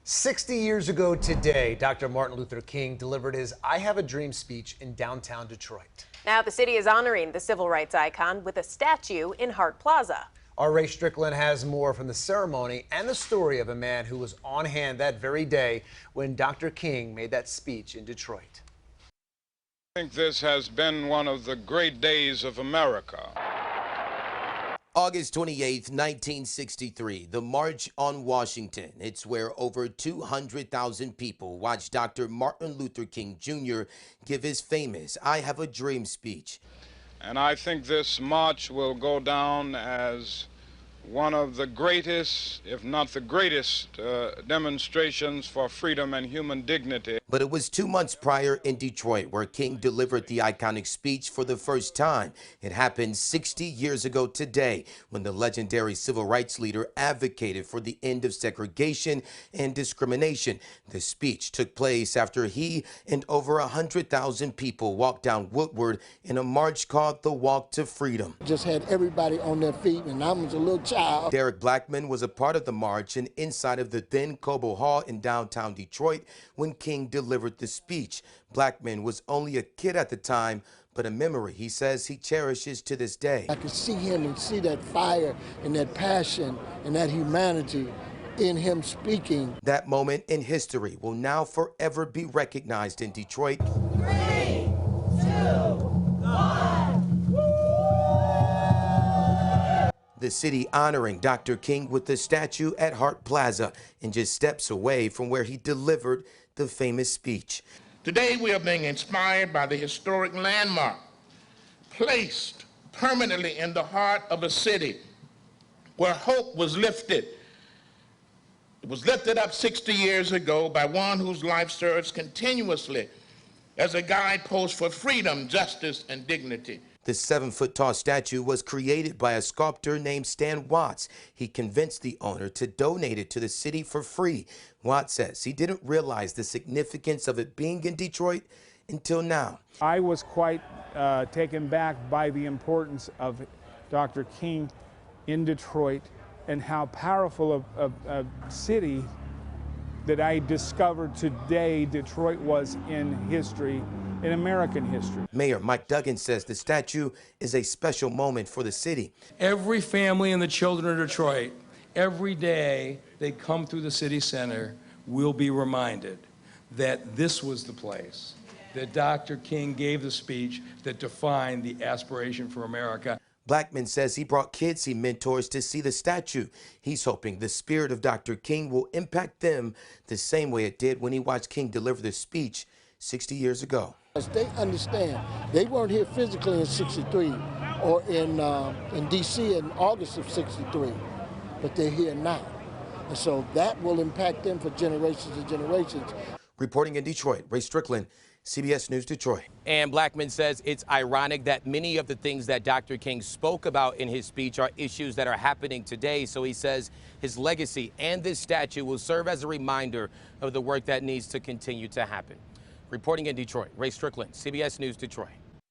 60 years ago today, Dr. Martin Luther King delivered his I Have a Dream speech in downtown Detroit. Now the city is honoring the civil rights icon with a statue in Hart Plaza. Our Ray Strickland has more from the ceremony and the story of a man who was on hand that very day when Dr. King made that speech in Detroit. I think this has been one of the great days of America. August 28, 1963, the March on Washington. It's where over 200,000 people watched Dr. Martin Luther King Jr. give his famous I Have a Dream speech. And I think this march will go down as one of the greatest, if not the greatest, demonstrations for freedom and human dignity. But it was 2 months prior in Detroit where King delivered the iconic speech for the first time. It happened 60 years ago today when the legendary civil rights leader advocated for the end of segregation and discrimination. The speech took place after he and over 100,000 people walked down Woodward in a march called the Walk to Freedom. Just had everybody on their feet, and I was a little child. Derek Blackman was a part of the march and inside of the then Cobo Hall in downtown Detroit when King delivered the speech. Blackman was only a kid at the time, but a memory he says he cherishes to this day. I could see him and see that fire and that passion and that humanity in him speaking. That moment in history will now forever be recognized in Detroit. 3, 2, 1. The city honoring Dr. King with the statue at Hart Plaza and just steps away from where he delivered the famous speech. Today we are being inspired by the historic landmark placed permanently in the heart of a city where hope was lifted. It was lifted up 60 years ago by one whose life serves continuously as a guidepost for freedom, justice, and dignity. The 7-foot-tall statue was created by a sculptor named Stan Watts. He convinced the owner to donate it to the city for free. Watts says he didn't realize the significance of it being in Detroit until now. I was quite taken back by the importance of Dr. King in Detroit and how powerful a city that I discovered today Detroit was in history, in American history. Mayor Mike Duggan says the statue is a special moment for the city. Every family and the children of Detroit, every day they come through the city center, will be reminded that this was the place that Dr. King gave the speech that defined the aspiration for America. Blackman says he brought kids he mentors to see the statue. He's hoping the spirit of Dr. King will impact them the same way it did when he watched King deliver the speech 60 years ago. They understand they weren't here physically in '63 or in D.C. in August of '63, but they're here now. And so that will impact them for generations and generations. Reporting in Detroit, Ray Strickland, CBS News Detroit. And Blackman says it's ironic that many of the things that Dr. King spoke about in his speech are issues that are happening today. So he says his legacy and this statue will serve as a reminder of the work that needs to continue to happen. Reporting in Detroit, Ray Strickland, CBS News Detroit.